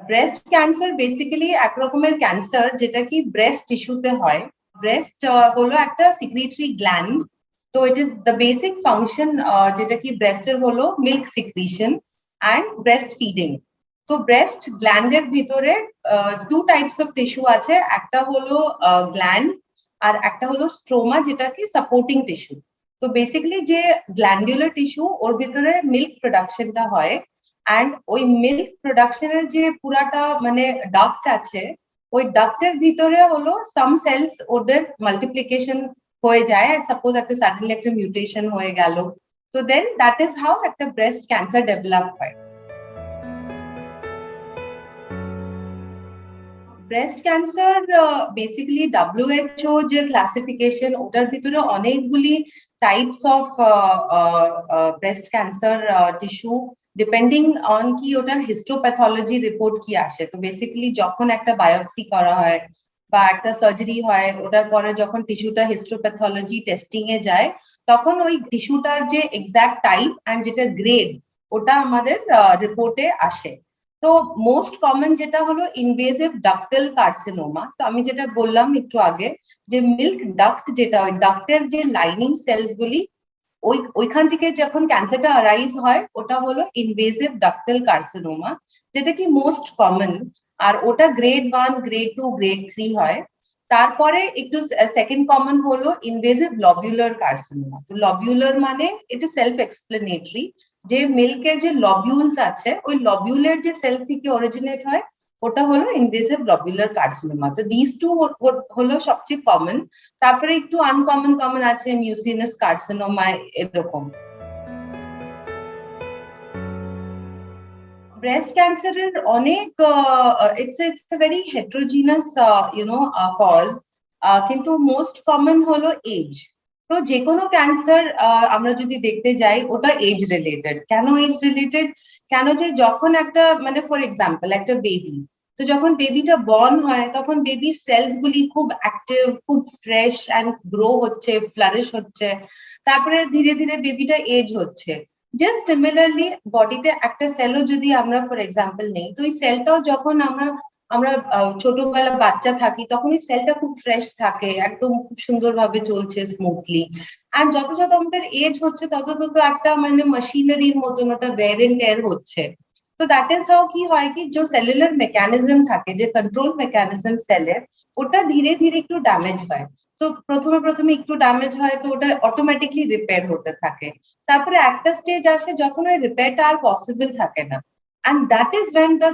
Breast cancer basically এক রকমের cancer যেটা কি ব্রেস্ট টিস্যুতে হয়। ব্রেস্ট হলো একটা সিক্রিটরি গ্ল্যান্ড। তো it is the basic function যেটা কি ব্রেস্টের হলো milk secretion and breast feeding. তো ব্রেস্ট গ্ল্যান্ডের ভিতরে টু টাইপস অফ টিস্যু আছে, একটা হলো গ্ল্যান্ড আর একটা হলো স্ট্রোমা যেটা কি সাপোর্টিং টিস্যু। তো বেসিক্যালি যে গ্ল্যান্ডুলার টিস্যু ওর ভিতরে মিল্ক প্রোডাকশনটা হয়, অ্যান্ড ওই মিল্ক প্রোডাকশনের যে পুরাটা মানে ডাক্ট আছে, ওই ডাক্টের ভিতরে হলো সাম সেলস ওদের মাল্টিপ্লিকেশন হয়ে যায়, সাপোজ একটা সাডেনলি একটা মিউটেশন হয়ে গেল, তো দেন দ্যাট ইজ হাউ একটা ব্রেস্ট ক্যান্সার ডেভেলপ হয়। ব্রেস্ট ক্যান্সার বেসিক্যালি WHO যে ক্লাসিফিকেশন, ওটার ভিতরে অনেকগুলি types of breast cancer tissue, depending on কি ওটার হিস্টোপ্যাথোলজি রিপোর্ট কি আসে। তো বেসিক্যালি যখন একটা বায়োপসি করা হয় বা একটা সার্জারি হয়, ওটার পরে যখন টিস্যুটা হিস্টোপ্যাথোলজি টেস্টিং এ যায়, তখন ওই টিস্যুটার যে এক্সাক্ট টাইপ অ্যান্ড যেটা গ্রেড, ওটা আমাদের রিপোর্টে আসে। তো মোস্ট কমন যেটা হলো ইনভেসিভ ডাক্টাল কার্সিনোমা। তো আমি যেটা বললাম একটু আগে, যে মিল্ক ডাক্ট যেটা, ওই ডাক্টের যে লাইনিং সেলস গুলি, ওইখান থেকে যখন ক্যান্সারটা অ্যারাইজ হয়, ওটা হলো ইনভেসিভ ডাক্টাল কার্সিনোমা, যেটা কি মোস্ট কমন। আর ওটা গ্রেড 1, গ্রেড 2, গ্রেড 3 হয়। তারপরে একটু সেকেন্ড কমন হলো ইনভেসিভ লবিউলার কার্সিনোমা। তো লবিউলার মানে এটা সেলফ এক্সপ্লেনেটরি, যে মিল্কের যে লবিউলস আছে, ওই লবিউলের যে সেল থেকে অরিজিনেট হয়, ওটা হলো ইনভেসিভ লবিউলার কার্সিনোমা। তো দিস টু হলো সবচেয়ে কমন। তারপরে একটু আনকমন কমন আছে মিউসিনাস কার্সিনোমা, এরকম। ব্রেস্ট ক্যান্সারের অনেক ইটস এ ভেরি হেট্রোজিনাস কজ, কিন্তু মোস্ট কমন হলো এজ। তো যে কোনো ক্যান্সার আমরা যদি দেখতে যাই, ওটা এজ রিলেটেড। কেন এজ রিলেটেড? কেন যে যখন একটা মানে ফর এক্সাম্পল একটা বেবি, তো যখন বেবিটা বর্ন হয়, তখন বেবির সেলস গুলি খুব অ্যাক্টিভ, খুব ফ্রেশ অ্যান্ড গ্রো হচ্ছে, ফ্লারিশ হচ্ছে। তারপরে ধীরে ধীরে বেবিটা এজ হচ্ছে। জাস্ট সিমিলারলি বডিতে একটা সেলও যদি আমরা ফর এক্সাম্পল নেই, তো ওই সেলটাও যখন আমরা আমরা ছোটবেলা বাচ্চা থাকি, তখন ওই সেলটা খুব ফ্রেশ থাকে, একদম খুব সুন্দরভাবে চলছে স্মুথলি। আর যত যত আমাদের এজ হচ্ছে, তত তত একটা মানে মেশিনারির মতন ওটা ওয়্যার এন্ড টেয়ার হচ্ছে। তো দ্যাট ইজ হাউ কি হয় কি, যে সেলুলার মেকানিজম থাকে, যে কন্ট্রোল মেকানিজম সেলের, ওটা ধীরে ধীরে একটু ড্যামেজ হয়। তো প্রথমে প্রথমে একটু ড্যামেজ হয়, তো ওটা অটোমেটিকলি রিপেয়ার হতে থাকে। তারপরে একটা স্টেজ আসে যখন ওই রিপেয়ারটা আর পসিবল থাকে না, and that is when the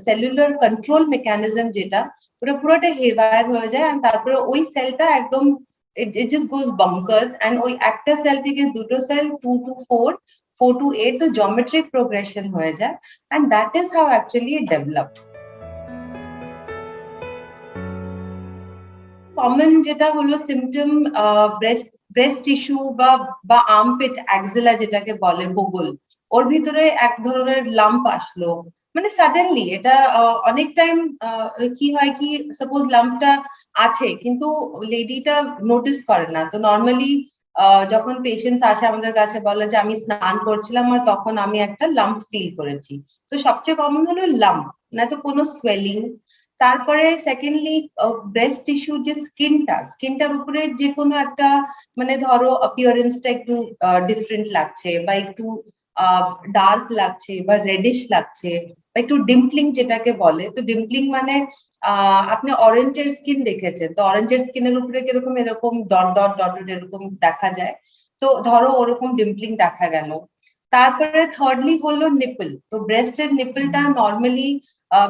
cellular control mechanism যেটা, ওটা পুরোটা হেভার হয়ে যায়। and তারপরে ওই সেলটা একদম it just goes bunkers, and ওই একটা সেল থেকে দুটো সেল, 2 to 4, 4 to 8, তো geometric progression হয়ে যায়, and that is how actually it develops. Common যেটা হলো সিমটম, ব্রেস্ট ব্রেস্ট টিস্যু বা আর্মপিট অ্যাক্সিলা যেটাকে বলে বগল, ওর ভিতরে এক ধরনের লাম্প আসলো, মানে সাডেনলি। এটা অনেক টাইম কি হয় কি, সাপোজ লাম্পটা আছে কিন্তু লেডিটা নোটিস করে না। তো নর্মালি যখন পেশেন্টস আসে আমাদের কাছে, বলে যে আমি স্নান করছিলাম আর তখন আমি একটা লাম্প ফিল করেছি। তো সবচেয়ে কমন হলো লাম্প, না তো কোনো সোয়েলিং। তারপরে সেকেন্ডলি ব্রেস্ট টিস্যু যে স্কিনটার উপরে যে কোনো একটা মানে ধরো অপিয়ারেন্সটা একটু ডিফারেন্ট লাগছে, বা একটু ডার্ক লাগছে, বা রেডিশ লাগছে, বা একটু ডিম্পলিং যেটাকে বলে। তো ডিম্পলিং মানে আপনি অরেঞ্জের স্কিন দেখেছেন, তো অরেঞ্জের স্কিনের উপরে কিরকম এরকম ডট ডট ডট এরকম দেখা যায়, তো ধরো ওরকম ডিম্পলিং দেখা গেল। তারপরে থার্ডলি হলো নিপল। তো ব্রেস্টের নিপলটা নর্মালি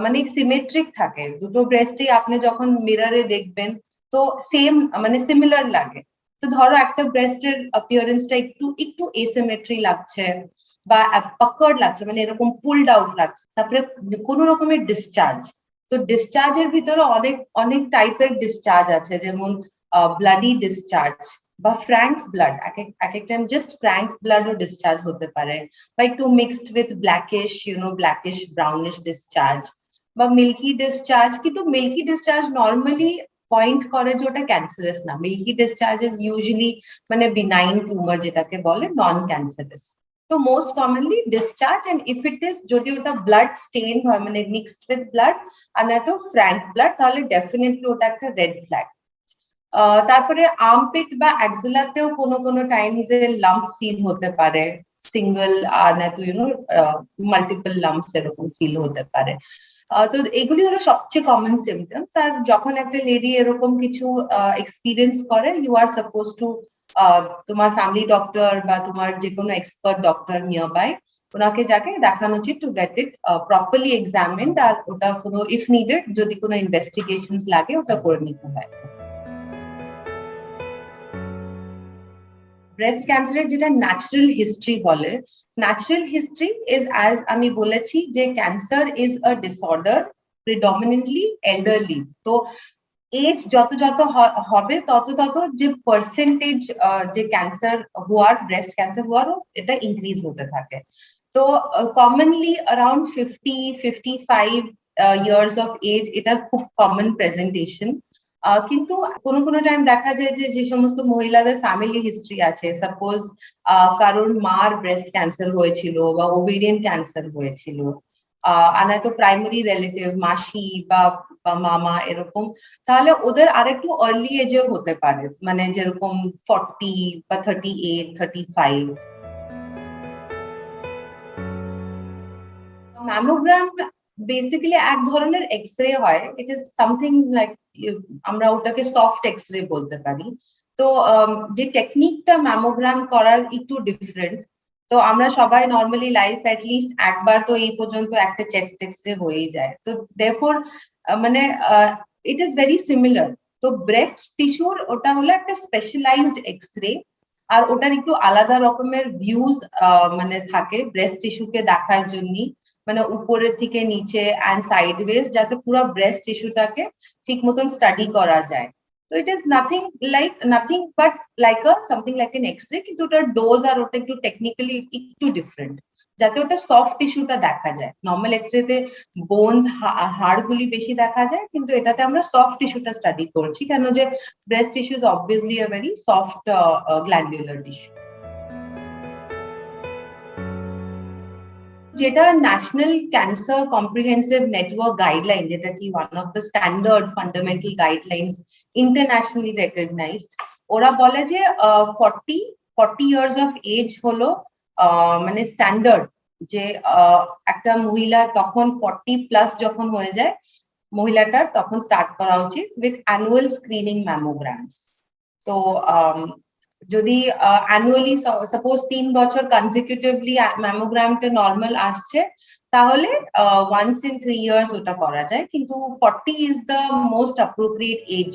মানে সিমেট্রিক থাকে, দুটো ব্রেস্টই আপনি যখন মিররে দেখবেন তো সেম মানে সিমিলার লাগে। তো ধরো একটা ব্রেস্টের অ্যাপিয়ারেন্সটা একটু একটু এসিমেট্রি লাগছে, বা পাকার্ড লাগছে, মানে এরকম পুলড আউট লাগছে। তারপরে কোন রকমের ডিসচার্জ। তো ডিসচার্জের ভিতরে অনেক অনেক টাইপের ডিসচার্জ আছে, যেমন ব্লাডি ডিসচার্জ বা ফ্র্যাঙ্ক ব্লাড। এক এক টাইম জাস্ট ফ্র্যাঙ্ক ব্লাডও ডিসচার্জ হতে পারে, বা একটু mixed with blackish blackish brownish discharge, বা মিল্কি ডিসচার্জ। কিন্তু মিল্কি ডিসচার্জ নর্মালি পয়েন্ট করে যে ওটা ক্যান্সারাস না। মিল্কি ডিসচার্জ ইজ ইউজুয়ালি মানে বিনাইন টিউমার যেটাকে বলে, নন ক্যান্সারাস। তো most commonly discharge, and if it is যদি ওটা ব্লাড স্টেইন হয় মানে মিক্সড উইথ ব্লাড আর না তো ফ্র্যাঙ্ক ব্লাড, তাহলে ডেফিনেটলি ওটা একটা রেড ফ্ল্যাগ। তারপরে আর্মপিট বা অ্যাক্সিলাতেও কোনো টাইমস এ লাম্প ফিল হতে পারে, সিঙ্গেল আর না তো মাল্টিপল লাম্পস এরকম ফিল হতে পারে। তো এগুলি হলো সবচেয়ে কমন সিমটমস। আর যখন একটা লেডি এরকম কিছু এক্সপিরিয়েন্স করে, ইউ আর সাপোজ টু তোমার ফ্যামিলি ডক্টর বা তোমার যে কোনো এক্সপার্ট ডক্টর নিয়ার বাই ওনাকে যাকে দেখানো উচিত to get it properly examined, আর ওটা কোনো ইফ নিডেড যদি কোনো ইনভেস্টিগেশনস লাগে ওটা করে নিতে হয়। ব্রেস্ট ক্যান্সারের যেটা ন্যাচারাল হিস্ট্রি বলে, ন্যাচারাল হিস্ট্রি ইজ অ্যাজ আমি বলেছি যে cancer is a disorder predominantly elderly. তো এজ যত হবে তত যে পার্সেন্টেজ যে ক্যান্সার হওয়ার, ব্রেস্ট ক্যান্সার হওয়ার এটা ইনক্রিজ হতে থাকে। তো commonly around 50-55 years of age এটা খুব কমন প্রেজেন্টেশন। কিন্তু কোনো টাইম দেখা যায় যে সমস্ত মহিলাদের ফ্যামিলি হিস্ট্রি আছে, সাপোজ কারোর মার ব্রেস্ট ক্যান্সার হয়েছিল বা ওভেরিয়ান ক্যান্সার হয়েছিল, আর নয়তো প্রাইমারি রিলেটিভ মাসি বা মামা এরকম, তাহলে ওদের আরেকটু আর্লি এজেও হতে পারে, মানে যেরকম 40 বা 38, 35। ম্যামোগ্রাম বেসিক্যালি এক ধরনের এক্সরে হয়, ইট ইজ সামথিং লাইক, আমরা ওটাকে সফট এক্সরে বলতে পারি। তো যে টেকনিকটা ম্যামোগ্রাম করার একটু ডিফারেন্ট। তো আমরা সবাই নর্মালি লাইফ অ্যাটলিস্ট একবার তো এই পর্যন্ত একটা চেস্ট এক্সরে হয়েই যায়, তো দেয়ারফর মানে ইট ইজ ভেরি সিমিলার। তো ব্রেস্ট টিস্যুর ওটা হলো একটা স্পেশালাইজড এক্সরে, আর ওটার একটু আলাদা রকমের ভিউজ মানে থাকে ব্রেস্ট টিস্যুকে দেখার জন্য, মানে উপরের থেকে নিচে অ্যান্ড সাইডওয়েজ, যাতে পুরো ব্রেস্ট টিস্যুটাকে ঠিক মতন স্টাডি করা যায়। তো it is nothing but like something like an x-ray, কিন্তু ওটার ডোজ আর ওটা একটু টেকনিক্যালি একটু ডিফারেন্ট, যাতে ওটা সফট টিস্যুটা দেখা যায়। নর্মাল এক্সরেতে বোনস হাড়গুলি বেশি দেখা যায়, কিন্তু এটাতে আমরা সফট টিস্যুটা স্টাডি করছি, কেন যে breast tissue is obviously a very soft glandular tissue. যেটা national cancer comprehensive network guideline, যেটা কি one of the standard fundamental guidelines, internationally recognised, ওরা বলে যে 40 ইয়ার্স অফ এজ হলো মানে স্ট্যান্ডার্ড, যে একটা মহিলা তখন 40+ যখন হয়ে যায় মহিলাটার, তখন স্টার্ট করা উচিত উইথ অ্যানুয়াল স্ক্রিনিং ম্যামোগ্রামস। তো যদি অ্যানুয়ালি সাপোজ 3 বছর কনজিকিউটিভলি ম্যামোগ্রামটা নর্মাল আসছে, তাহলে ওয়ান্স ইন 3 ইয়ার্স ওটা করা যায়, কিন্তু 40 is the most appropriate age.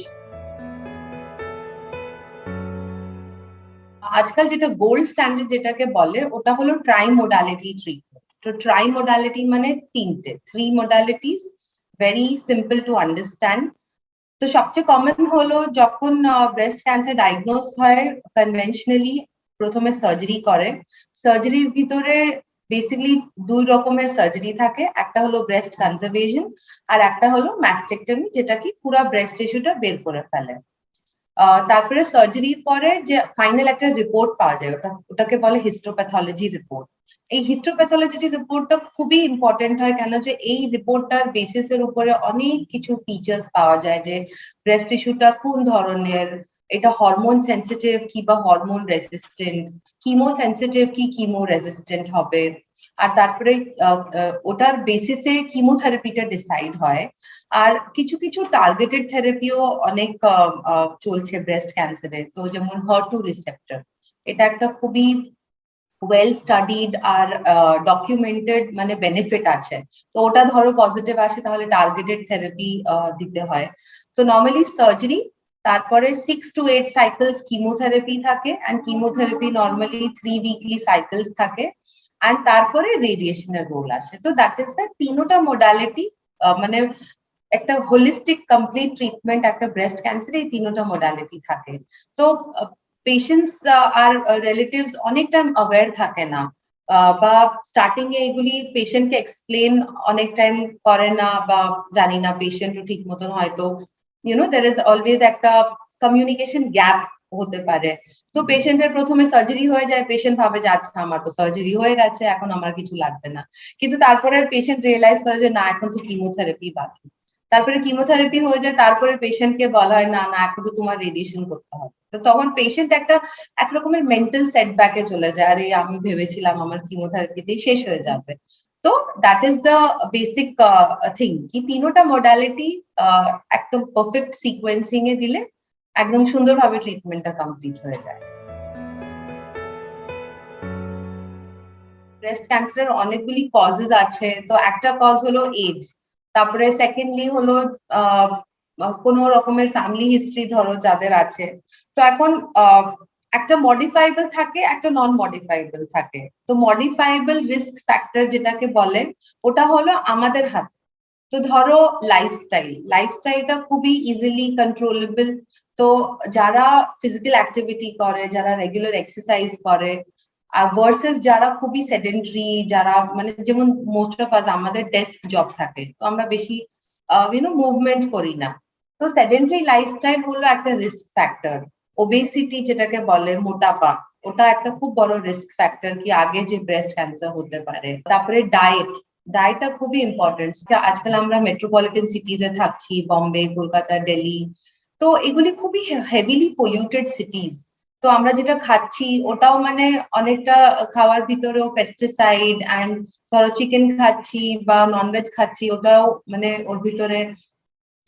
আজকাল যেটা গোল্ড স্ট্যান্ডার্ড যেটাকে বলে, ওটা হলো ট্রাই মোডালিটি ট্রিটমেন্ট। তো ট্রাই মোডালিটি মানে 3 modalities, very simple to understand. তো সবচেয়ে কমন হলো যখন ব্রেস্ট ক্যান্সার ডায়াগনোজ হয়, কনভেনশনালি প্রথমে সার্জারি করে। সার্জারির ভিতরে বেসিক্যালি 2 রকমের সার্জারি থাকে, একটা হলো ব্রেস্ট কনজারভেশন আর একটা হলো ম্যাস্টেক্টমি, যেটা কি পুরো ব্রেস্ট টিস্যুটা বের করে ফেলে। তারপরে সার্জারির পরে যে ফাইনাল একটা রিপোর্ট পাওয়া যায়, ওটাকে বলে হিস্টোপ্যাথোলজি রিপোর্ট। এই হিস্টোপ্যাথোলজি রিপোর্টটা খুবই ইম্পর্টেন্ট হয়, কেন যে এই রিপোর্টটার বেসিসের উপরে অনেক কিছু ফিচার্স পাওয়া যায়, যে ব্রেস্ট টিস্যুটা কোন ধরনের, এটা হরমোন সেন্সিটিভ কি বা হরমোন রেজিস্ট্যান্ট, কিমো সেন্সিটিভ কি কিমো রেজিস্ট্যান্ট হবে। আর তারপরে ওটার বেসিসে কিমোথেরাপিটা ডিসাইড হয়। আর কিছু টার্গেটেড থেরাপিও অনেক চলছে ব্রেস্ট ক্যান্সারে। তো যেমন HER2 রিসেপ্টর, এটা একটা খুবই ওয়েল স্টাডিড আর ডকুমেন্টেড মানে বেনিফিট আছে। তো ওটা ধরো পজিটিভ আসে, তাহলে টার্গেটেড থেরাপি দিতে হয়। তো নর্মালি সার্জারি, তারপরে 6 to 8 সাইকেলস কিমোথেরাপি থাকে, and chemotherapy normally 3 weekly cycles থাকে, এন্ড তারপরে রেডিয়েশনের রোল আসে। তো দ্যাট ইজ ওয়াই 3টা মোডালিটি মানে একটা হোলিস্টিক কমপ্লিট ট্রিটমেন্ট একটা ব্রেস্ট ক্যান্সারে এই 3টা মোডালিটি থাকে। তো পেশেন্টস আর রিলেটিভস অনেক টাইম অ্যাওয়্যার থাকে না, বা স্টার্টিং এ এগুলি পেশেন্টকে এক্সপ্লেন অনেক টাইম করে না, বা জানি না পেশেন্টও ঠিক মতন হয়তো দের ইজ অলওয়েজ একটা কমিউনিকেশন গ্যাপ হতে পারে। তো পেশেন্টের প্রথমে সার্জারি হয়ে যায়, পেশেন্ট ভাবে যে আচ্ছা আমার তো সার্জারি হয়ে গেছে, এখন আমার কিছু লাগবে না, কিন্তু তারপরে পেশেন্ট রিয়েলাইজ করে যে না, এখন তো কিমোথেরাপি বাকি। তারপরে কিমোথেরাপি হয়ে যায়, তারপরে পেশেন্টকে বলা হয় না না, এখন তো তোমার রেডিয়েশন করতে হবে। তো তখন পেশেন্ট একটা একরকমের মেন্টাল সেটব্যাকে চলে যায়, আরে আমি ভেবেছিলাম আমার কিমোথেরাপিতেই শেষ হয়ে যাবে। তো that is the basic thing, কি তিনোটা মডালিটি একটা পারফেক্ট সিকোয়েন্সিং এ দিলে একদম সুন্দরভাবে ট্রিটমেন্টটা কমপ্লিট হয়ে যায়। ব্রেস্ট ক্যান্সারের অনেকগুলি কজেস আছে। তো একটা কজ হলো এজ, তারপরে সেকেন্ডলি হলো কোন রকমের ফ্যামিলি হিস্ট্রি ধরো যাদের আছে। তো এখন একটা মডিফাইবল থাকে, একটা নন মডিফাইবল থাকে। তো মডিফাইবল রিস্ক ফ্যাক্টর যেটাকে বলে, ওটা হলো আমাদের হাতে। তো ধরো লাইফস্টাইলটা খুবই ইজিলি কন্ট্রোলেবল। তো যারা ফিজিক্যাল অ্যাক্টিভিটি করে, যারা রেগুলার এক্সারসাইজ করে, ভার্সেস যারা খুবই সেডেন্টারি, যারা মানে যেমন মোস্ট অফ আস আমাদের ডেস্ক জব থাকে, তো আমরা বেশি মুভমেন্ট করি না। তো সেডেন্টারি লাইফস্টাইল হলো একটা রিস্ক ফ্যাক্টর। ওবেসিটি যেটাকে বলে, মোটাপা, ওটা একটা খুব বড় রিস্ক ফ্যাক্টর কি আগে যে ব্রেস্ট ক্যান্সার হতে পারে। তারপরে ডায়েটটা খুবই ইম্পর্টেন্ট। আজকাল আমরা মেট্রোপলিটন সিটিজে থাকছি, বম্বে, কলকাতা, দিল্লি। তো এগুলি খুবই হেভিলি পলিউটেড সিটিজ। তো আমরা যেটা খাচ্ছি ওটাও মানে অনেকটা, খাওয়ার ভিতরেও পেস্টিসাইড অ্যান্ড, ধরো চিকেন খাচ্ছি বা ননভেজ খাচ্ছি, ওটাও মানে ওর ভিতরে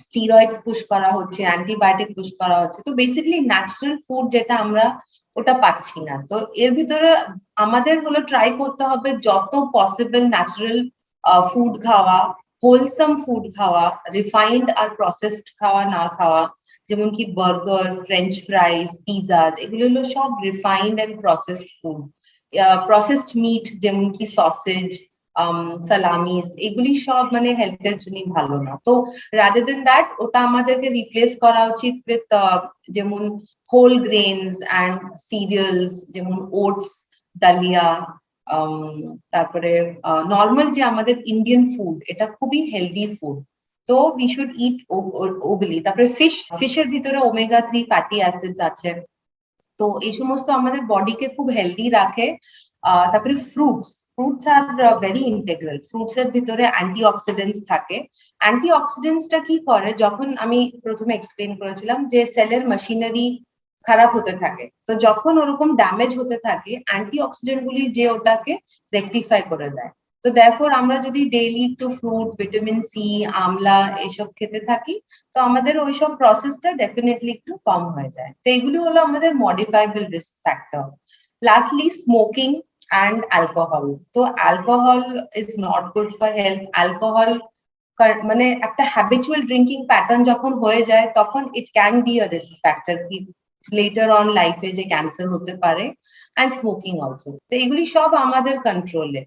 স্টিরয়েডস পুশ করা হচ্ছে, অ্যান্টিবায়োটিক পুশ করা হচ্ছে। তো বেসিক্যালি ন্যাচারাল ফুড যেটা আমরা, ওটা পাচ্ছি না। তো এর ভিতরে আমাদের হলো ট্রাই করতে হবে যত পসিবল ন্যাচারাল ফুড খাওয়া, হোলসাম ফুড খাওয়া, রিফাইন্ড আর প্রসেসড খাওয়া না খাওয়া। যেমন কি বার্গার, ফ্রেঞ্চ ফ্রাইজ, পিজাজ, এগুলো হলো সব refined and processed food. Processed meat যেমন কি সসেজ, সালামিস, এগুলি সব মানে হেলথের জন্য ভালো না। তো রাদার দেন দ্যাট, ওটা আমাদেরকে রিপ্লেস করা উচিত উইথ যেমন হোল গ্রেনস অ্যান্ড সিরিয়ালস, যেমন ওটস, দালিয়া, তারপরে নর্মাল যে আমাদের ইন্ডিয়ান ফুড, এটা খুবই হেলদি ফুড। তো উই শুড ইট ওগুলি। তারপরে ফিশের ভিতরে ওমেগা 3 ফ্যাটি অ্যাসিডস আছে। তো এই সমস্ত আমাদের বডিকে খুব হেলদি রাখে। তারপরে fruits are very integral. Fruits এর ভিতরে অ্যান্টিঅক্সিডেন্টস থাকে। অ্যান্টিঅক্সিডেন্টসটা কি করে, যখন আমি প্রথমে এক্সপ্লেন করেছিলাম যে সেলের মেশিনারি খারাপ হতে থাকে, তো যখন ওরকম ড্যামেজ হতে থাকে, অ্যান্টিঅক্সিডেন্ট গুলি যে ওটাকে রেকটিফাই করে দেয়। তো দেয়রফর আমরা যদি ডেইলি একটু ফ্রুট, ভিটামিন সি, আমলা এসব খেতে থাকি, তো আমাদের ওইসব প্রসেসটা ডেফিনেটলি একটু কম হয়ে যায়। তো এগুলো হলো আমাদের modifiable risk factor. Lastly, smoking and alcohol. তো alcohol is not good for health. Alcohol মানে একটা হ্যাবিচুয়াল ড্রিঙ্কিং প্যাটার্ন যখন হয়ে যায়, তখন it can be a risk factor কি লেটার অন লাইফে যে ক্যান্সার হতে পারে। And smoking also. তো এগুলি সব আমাদের কন্ট্রোলে।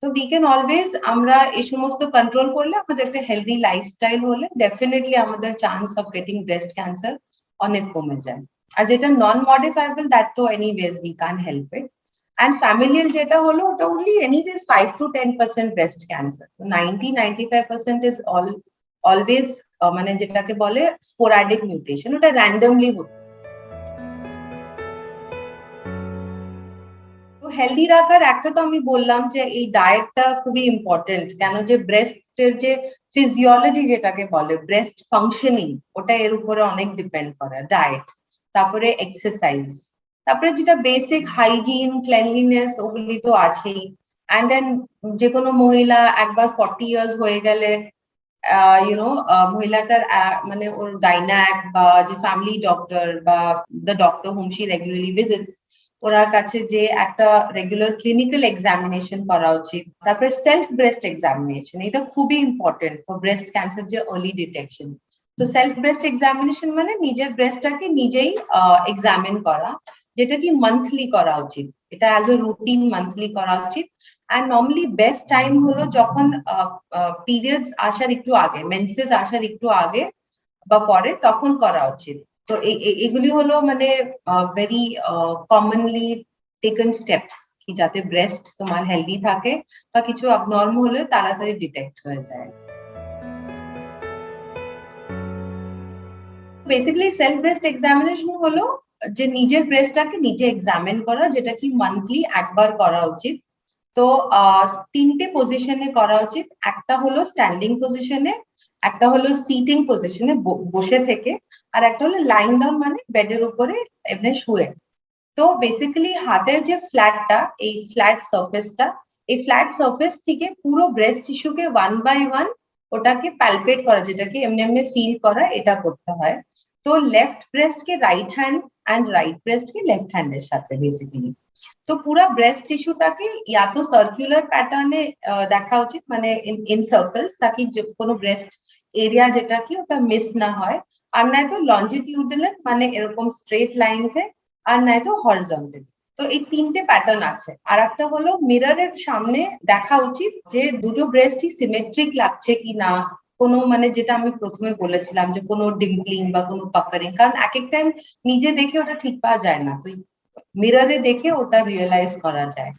তো উই ক্যান অলওয়েজ, আমরা এই সমস্ত কন্ট্রোল করলে, আমাদের একটা হেলদি লাইফস্টাইল হলে, ডেফিনেটলি আমাদের chance of getting breast cancer অনেক কমে যায়। আর যেটা নন মডিফাইবল, দ্যাট তো এনিওয়েজ উই কান হেল্প ইট। অ্যান্ড ফ্যামিলিয়াল যেটা হলো, ওটা only anyways 5 to 10% breast cancer. 90-95% is always মানে যেটাকে বলে স্পোরাডিক মিউটেশন, ওটা র্যান্ডমলি হচ্ছে। তো হেলদি রাখার একটা তো আমি বললাম যে এই ডায়েটটা খুবই ইম্পর্টেন্ট। কেন, যে ব্রেস্টের যে ফিজিওলজি যেটাকে বলে, ব্রেস্ট ফাংশনিং, ওটা এর উপরে অনেক ডিপেন্ড করে ডায়েট। তারপরে এক্সারসাইজ, তারপরে যেটা বেসিক হাইজিন, ক্লেনলিনেস, ওগুলি তো আছেই। অ্যান্ড দেন যে কোনো মহিলা একবার 40 ইয়ার্স হয়ে গেলে, মহিলাটার মানে ওর গাইনাক বা যে ফ্যামিলি ডক্টর বা the doctor whom she regularly visits, ওনার কাছে যে একটা রেগুলার ক্লিনিক্যাল এক্সামিনেশন করা উচিত। তারপরে সেলফ ব্রেস্ট এক্সামিনেশন, এটা খুবই ইম্পর্টেন্ট ফর ব্রেস্ট ক্যান্সার, যে আর্লি ডিটেকশন। তো সেলফ ব্রেস্ট এক্সামিনেশন মানে নিজের ব্রেস্টটাকে নিজেই এক্সামিন করা, যেটা কি মান্থলি করা উচিত। এটা অ্যাজ এ রুটিন মান্থলি করা উচিত। অ্যান্ড নর্মালি বেস্ট টাইম হলো যখন পিরিয়ডস আসার একটু আগে, মেন্সেস আসার একটু আগে বা পরে, তখন করা উচিত। তো এগুলি হলো মানে ভেরি কমনলি টেকেন স্টেপস, কি যাতে ব্রেস্ট তোমার হেলদি থাকে বা কিছু abnormal হলে তাড়াতাড়ি ডিটেক্ট হয়ে যায়। বেসিক্যালি সেলফ ব্রেস্ট এক্সামিনেশন হলো যে নিজের ব্রেস্টটাকে নিজে এক্সামিন করা, যেটা কি মান্থলি একবার করা উচিত। তো তিনটে পজিশনে করা উচিত, একটা হলো স্ট্যান্ডিং পজিশনে, একটা হলো সিটিং পজিশনে বসে থেকে, আর একটা হলো লাইং ডাউন মানে বেডের উপরে এমনি শুয়ে। তো বেসিক্যালি হাতের যে ফ্ল্যাটটা, এই ফ্ল্যাট সারফেসটা, এই ফ্ল্যাট সারফেস থেকে পুরো ব্রেস্ট টিস্যুকে ওয়ান বাই ওয়ান ওটাকে প্যালপেট করা, যেটাকে এমনি এমনি ফিল করা, এটা করতে হয়। তো লেফট ব্রেস্ট কে right hand and right breast কে লেফট হ্যান্ডের সাথে বেসিক্যালি। তো পুরো ব্রেস্ট টিস্যুটাকে ইয়া তো সার্কুলার প্যাটার্নে দেখা উচিত, মানে ইন সার্কেলস, তাকি কোনো ব্রেস্ট এরিয়া যেটা কি ওটা মিস না হয়। আর নয়তো লঞ্জিটিউডাল মানে এরকম স্ট্রেট লাইনসে, আর নয়তো হরিজন্টাল। তো এই তিনটে প্যাটার্ন আছে। আর একটা হলো মিররের সামনে দেখা উচিত যে দুটো ব্রেস্টই সিমেট্রিক লাগছে কি না, কোনো মানে যেটা আমি প্রথমে বলেছিলাম যে কোনো ডিম্পলিং বা কোনো পাকারিং, কারণ এক এক টাইম নিজে দেখে ওটা ঠিক পাওয়া যায় না, তো মিররে দেখে ওটা রিয়েলাইজ করা যায়।